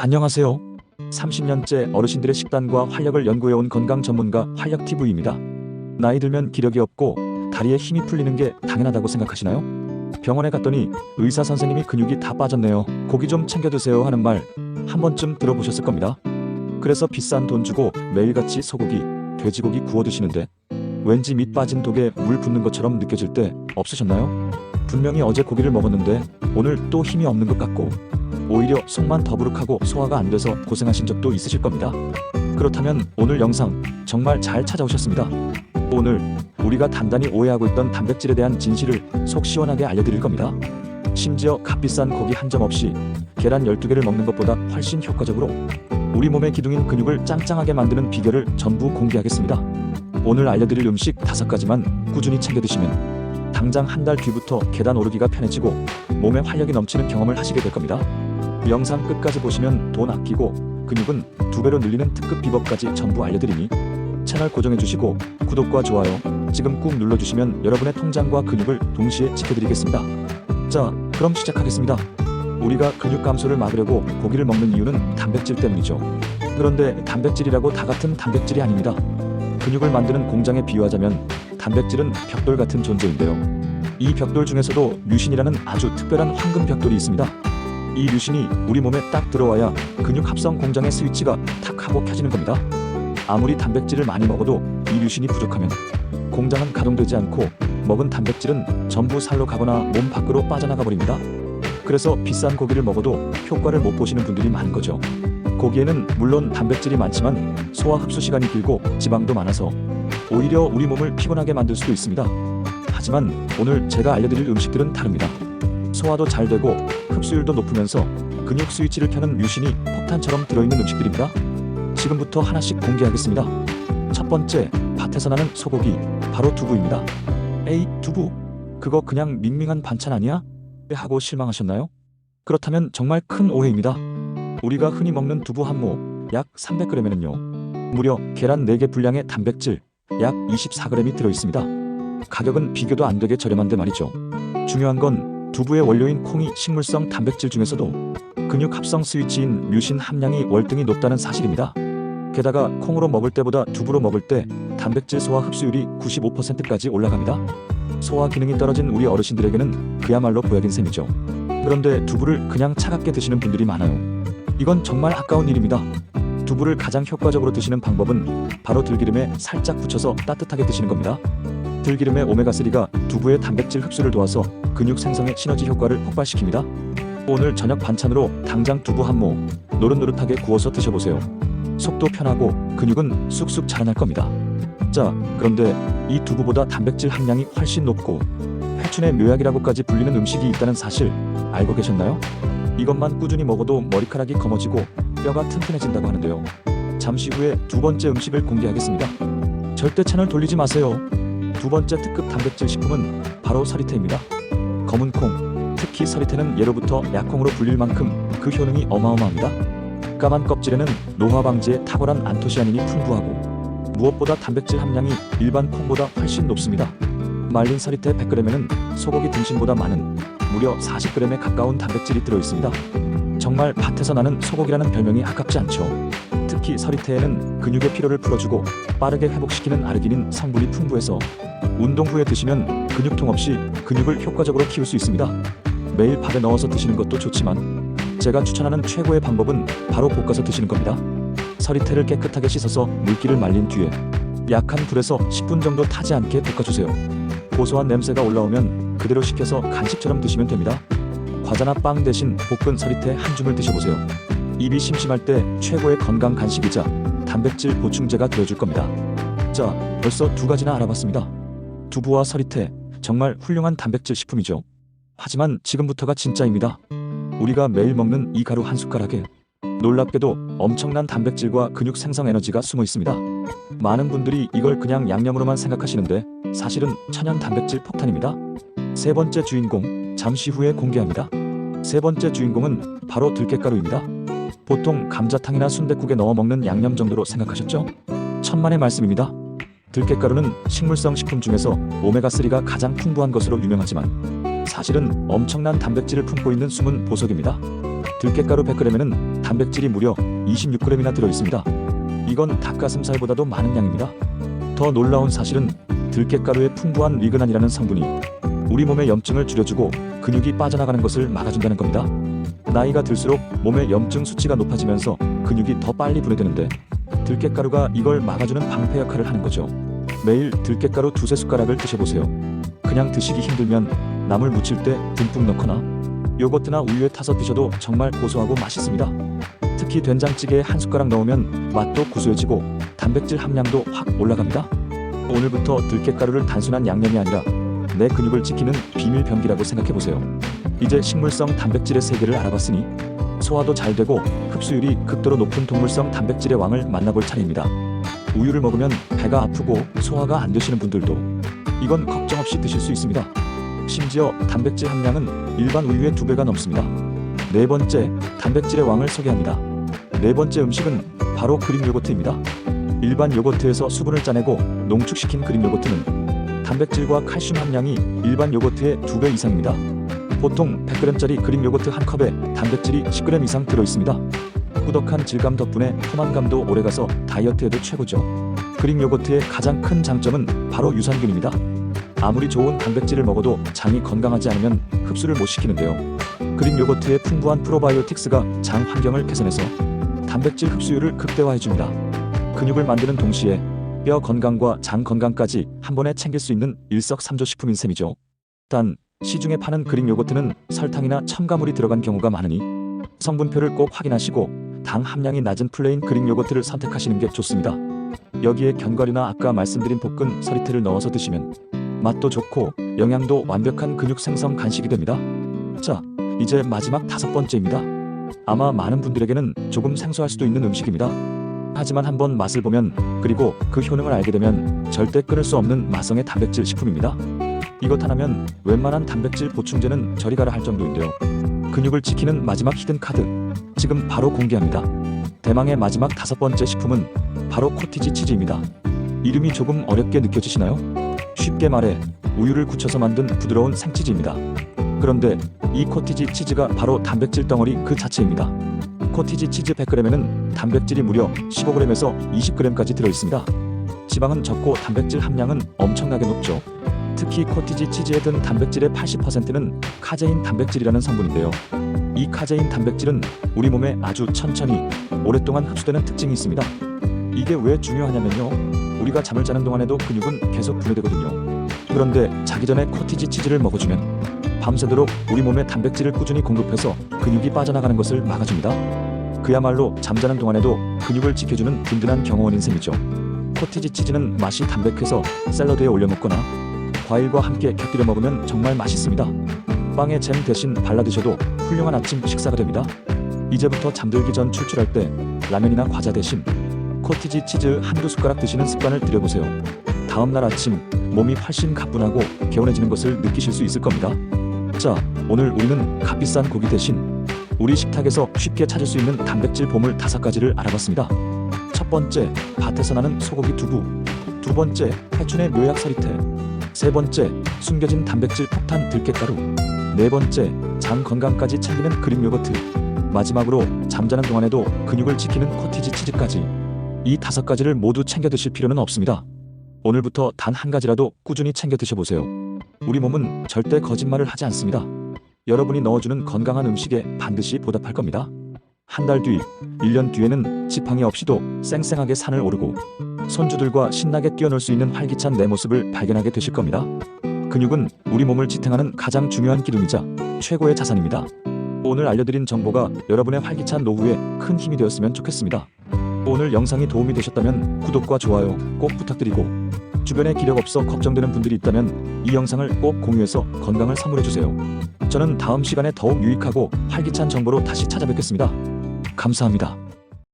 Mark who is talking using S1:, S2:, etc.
S1: 안녕하세요. 30년째 어르신들의 식단과 활력을 연구해온 건강 전문가 활력TV입니다. 나이 들면 기력이 없고 다리에 힘이 풀리는 게 당연하다고 생각하시나요? 병원에 갔더니 의사 선생님이 근육이 다 빠졌네요. 고기 좀 챙겨 드세요 하는 말 한 번쯤 들어보셨을 겁니다. 그래서 비싼 돈 주고 매일같이 소고기, 돼지고기 구워 드시는데 왠지 밑 빠진 독에 물 붓는 것처럼 느껴질 때 없으셨나요? 분명히 어제 고기를 먹었는데 오늘 또 힘이 없는 것 같고 오히려 속만 더부룩하고 소화가 안 돼서 고생하신 적도 있으실 겁니다. 그렇다면 오늘 영상 정말 잘 찾아오셨습니다. 오늘 우리가 단단히 오해하고 있던 단백질에 대한 진실을 속 시원하게 알려드릴 겁니다. 심지어 값비싼 고기 한 점 없이 계란 12개를 먹는 것보다 훨씬 효과적으로 우리 몸의 기둥인 근육을 짱짱하게 만드는 비결을 전부 공개하겠습니다. 오늘 알려드릴 음식 5가지만 꾸준히 챙겨 드시면 당장 한 달 뒤부터 계단 오르기가 편해지고 몸에 활력이 넘치는 경험을 하시게 될 겁니다. 영상 끝까지 보시면 돈 아끼고 근육은 2배로 늘리는 특급 비법까지 전부 알려드리니 채널 고정해주시고 구독과 좋아요 지금 꾹 눌러주시면 여러분의 통장과 근육을 동시에 지켜드리겠습니다. 자, 그럼 시작하겠습니다. 우리가 근육 감소를 막으려고 고기를 먹는 이유는 단백질 때문이죠. 그런데 단백질이라고 다 같은 단백질이 아닙니다. 근육을 만드는 공장에 비유하자면 단백질은 벽돌 같은 존재인데요. 이 벽돌 중에서도 류신이라는 아주 특별한 황금 벽돌이 있습니다. 이 류신이 우리 몸에 딱 들어와야 근육 합성 공장의 스위치가 탁 하고 켜지는 겁니다. 아무리 단백질을 많이 먹어도 이 류신이 부족하면 공장은 가동되지 않고 먹은 단백질은 전부 살로 가거나 몸 밖으로 빠져나가 버립니다. 그래서 비싼 고기를 먹어도 효과를 못 보시는 분들이 많은 거죠. 고기에는 물론 단백질이 많지만 소화 흡수 시간이 길고 지방도 많아서 오히려 우리 몸을 피곤하게 만들 수도 있습니다. 하지만 오늘 제가 알려드릴 음식들은 다릅니다. 소화도 잘 되고 흡수율도 높으면서 근육 스위치를 켜는 류신이 폭탄처럼 들어있는 음식들입니다. 지금부터 하나씩 공개하겠습니다. 첫 번째, 밭에서 나는 소고기, 바로 두부입니다. 에이, 두부? 그거 그냥 밍밍한 반찬 아니야? 하고 실망하셨나요? 그렇다면 정말 큰 오해입니다. 우리가 흔히 먹는 두부 한 모 약 300g에는요 무려 계란 4개 분량의 단백질 약 24g이 들어있습니다. 가격은 비교도 안 되게 저렴한데 말이죠. 중요한 건 두부의 원료인 콩이 식물성 단백질 중에서도 근육 합성 스위치인 류신 함량이 월등히 높다는 사실입니다. 게다가 콩으로 먹을 때보다 두부로 먹을 때 단백질 소화 흡수율이 95%까지 올라갑니다. 소화 기능이 떨어진 우리 어르신들에게는 그야말로 보약인 셈이죠. 그런데 두부를 그냥 차갑게 드시는 분들이 많아요. 이건 정말 아까운 일입니다. 두부를 가장 효과적으로 드시는 방법은 바로 들기름에 살짝 붙여서 따뜻하게 드시는 겁니다. 들기름의 오메가3가 두부의 단백질 흡수를 도와서 근육 생성의 시너지 효과를 폭발시킵니다. 오늘 저녁 반찬으로 당장 두부 한 모 노릇노릇하게 구워서 드셔보세요. 속도 편하고 근육은 쑥쑥 자라날 겁니다. 자, 그런데 이 두부보다 단백질 함량이 훨씬 높고 회춘의 묘약이라고까지 불리는 음식이 있다는 사실 알고 계셨나요? 이것만 꾸준히 먹어도 머리카락이 검어지고 뼈가 튼튼해진다고 하는데요. 잠시 후에 두 번째 음식을 공개하겠습니다. 절대 채널 돌리지 마세요. 두 번째 특급 단백질 식품은 바로 서리태입니다. 검은 콩, 특히 서리태는 예로부터 약콩으로 불릴 만큼 그 효능이 어마어마합니다. 까만 껍질에는 노화 방지에 탁월한 안토시아닌이 풍부하고 무엇보다 단백질 함량이 일반 콩보다 훨씬 높습니다. 말린 서리태 100g에는 소고기 등심보다 많은 무려 40g에 가까운 단백질이 들어있습니다. 정말 밭에서 나는 소고기라는 별명이 아깝지 않죠. 특히 서리태에는 근육의 피로를 풀어주고 빠르게 회복시키는 아르기닌 성분이 풍부해서 운동 후에 드시면 근육통 없이 근육을 효과적으로 키울 수 있습니다. 매일 밥에 넣어서 드시는 것도 좋지만 제가 추천하는 최고의 방법은 바로 볶아서 드시는 겁니다. 서리태를 깨끗하게 씻어서 물기를 말린 뒤에 약한 불에서 10분 정도 타지 않게 볶아주세요. 고소한 냄새가 올라오면 그대로 식혀서 간식처럼 드시면 됩니다. 과자나 빵 대신 볶은 서리태 한 줌을 드셔보세요. 입이 심심할 때 최고의 건강 간식이자 단백질 보충제가 되어줄 겁니다. 자, 벌써 2가지나 알아봤습니다. 두부와 서리태, 정말 훌륭한 단백질 식품이죠. 하지만 지금부터가 진짜입니다. 우리가 매일 먹는 이 가루 한 숟가락에 놀랍게도 엄청난 단백질과 근육 생성 에너지가 숨어 있습니다. 많은 분들이 이걸 그냥 양념으로만 생각하시는데 사실은 천연 단백질 폭탄입니다. 세 번째 주인공, 잠시 후에 공개합니다. 세 번째 주인공은 바로 들깨가루입니다. 보통 감자탕이나 순댓국에 넣어 먹는 양념 정도로 생각하셨죠? 천만의 말씀입니다. 들깨가루는 식물성 식품 중에서 오메가3가 가장 풍부한 것으로 유명하지만 사실은 엄청난 단백질을 품고 있는 숨은 보석입니다. 들깨가루 100g에는 단백질이 무려 26g이나 들어있습니다. 이건 닭가슴살보다도 많은 양입니다. 더 놀라운 사실은 들깨가루의 풍부한 리그난이라는 성분이 우리 몸의 염증을 줄여주고 근육이 빠져나가는 것을 막아준다는 겁니다. 나이가 들수록 몸의 염증 수치가 높아지면서 근육이 더 빨리 분해되는데 들깨가루가 이걸 막아주는 방패 역할을 하는 거죠. 매일 들깨가루 2~3숟가락을 드셔보세요. 그냥 드시기 힘들면 나물 무칠 때 듬뿍 넣거나 요거트나 우유에 타서 드셔도 정말 고소하고 맛있습니다. 특히 된장찌개에 한 숟가락 넣으면 맛도 구수해지고 단백질 함량도 확 올라갑니다. 오늘부터 들깨가루를 단순한 양념이 아니라 내 근육을 지키는 비밀 병기라고 생각해보세요. 이제 식물성 단백질의 세계를 알아봤으니 소화도 잘 되고 흡수율이 극도로 높은 동물성 단백질의 왕을 만나볼 차례입니다. 우유를 먹으면 배가 아프고 소화가 안 되시는 분들도 이건 걱정 없이 드실 수 있습니다. 심지어 단백질 함량은 일반 우유의 2배가 넘습니다. 네 번째, 단백질의 왕을 소개합니다. 네 번째 음식은 바로 그릭 요거트입니다. 일반 요거트에서 수분을 짜내고 농축시킨 그릭 요거트는 단백질과 칼슘 함량이 일반 요거트의 2배 이상입니다. 보통 100g짜리 그릭 요거트 한 컵에 단백질이 10g 이상 들어있습니다. 꾸덕한 질감 덕분에 포만감도 오래가서 다이어트에도 최고죠. 그릭 요거트의 가장 큰 장점은 바로 유산균입니다. 아무리 좋은 단백질을 먹어도 장이 건강하지 않으면 흡수를 못 시키는데요. 그릭 요거트의 풍부한 프로바이오틱스가 장 환경을 개선해서 단백질 흡수율을 극대화해줍니다. 근육을 만드는 동시에 뼈 건강과 장 건강까지 한 번에 챙길 수 있는 일석삼조 식품인 셈이죠. 단, 시중에 파는 그릭 요거트는 설탕이나 첨가물이 들어간 경우가 많으니 성분표를 꼭 확인하시고 당 함량이 낮은 플레인 그릭 요거트를 선택하시는 게 좋습니다. 여기에 견과류나 아까 말씀드린 볶은 서리태를 넣어서 드시면 맛도 좋고 영양도 완벽한 근육 생성 간식이 됩니다. 자, 이제 마지막 5번째입니다. 아마 많은 분들에게는 조금 생소할 수도 있는 음식입니다. 하지만 한번 맛을 보면 그리고 그 효능을 알게 되면 절대 끊을 수 없는 마성의 단백질 식품입니다. 이것 하나면 웬만한 단백질 보충제는 저리 가라 할 정도인데요. 근육을 지키는 마지막 히든 카드, 지금 바로 공개합니다. 대망의 마지막 5번째 식품은 바로 코티지 치즈입니다. 이름이 조금 어렵게 느껴지시나요? 쉽게 말해 우유를 굳혀서 만든 부드러운 생치즈입니다. 그런데 이 코티지 치즈가 바로 단백질 덩어리 그 자체입니다. 코티지 치즈 100g에는 단백질이 무려 15g에서 20g까지 들어있습니다. 지방은 적고 단백질 함량은 엄청나게 높죠. 특히 코티지 치즈에 든 단백질의 80%는 카제인 단백질이라는 성분인데요. 이 카제인 단백질은 우리 몸에 아주 천천히 오랫동안 흡수되는 특징이 있습니다. 이게 왜 중요하냐면요, 우리가 잠을 자는 동안에도 근육은 계속 분해되거든요. 그런데 자기 전에 코티지 치즈를 먹어주면 밤새도록 우리 몸에 단백질을 꾸준히 공급해서 근육이 빠져나가는 것을 막아줍니다. 그야말로 잠자는 동안에도 근육을 지켜주는 든든한 경호원인 셈이죠. 코티지 치즈는 맛이 담백해서 샐러드에 올려 먹거나 과일과 함께 곁들여 먹으면 정말 맛있습니다. 빵에 잼 대신 발라 드셔도 훌륭한 아침 식사가 됩니다. 이제부터 잠들기 전 출출할 때 라면이나 과자 대신 코티지 치즈 한두 숟가락 드시는 습관을 들여보세요. 다음날 아침 몸이 훨씬 가뿐하고 개운해지는 것을 느끼실 수 있을 겁니다. 자, 오늘 우리는 값비싼 고기 대신 우리 식탁에서 쉽게 찾을 수 있는 단백질 보물 5가지를 알아봤습니다. 첫 번째, 밭에서 나는 소고기 두부. 두 번째, 해춘의 묘약 서리태. 세 번째, 숨겨진 단백질 폭탄 들깨가루. 네 번째, 장 건강까지 챙기는 그릭 요거트. 마지막으로 잠자는 동안에도 근육을 지키는 코티지 치즈까지. 이 5가지를 모두 챙겨 드실 필요는 없습니다. 오늘부터 단 한 가지라도 꾸준히 챙겨 드셔보세요. 우리 몸은 절대 거짓말을 하지 않습니다. 여러분이 넣어주는 건강한 음식에 반드시 보답할 겁니다. 한 달 뒤, 1년 뒤에는 지팡이 없이도 쌩쌩하게 산을 오르고 손주들과 신나게 뛰어놀 수 있는 활기찬 내 모습을 발견하게 되실 겁니다. 근육은 우리 몸을 지탱하는 가장 중요한 기둥이자 최고의 자산입니다. 오늘 알려드린 정보가 여러분의 활기찬 노후에 큰 힘이 되었으면 좋겠습니다. 오늘 영상이 도움이 되셨다면 구독과 좋아요 꼭 부탁드리고, 주변에 기력 없어 걱정되는 분들이 있다면 이 영상을 꼭 공유해서 건강을 선물해주세요. 저는 다음 시간에 더욱 유익하고 활기찬 정보로 다시 찾아뵙겠습니다. 감사합니다.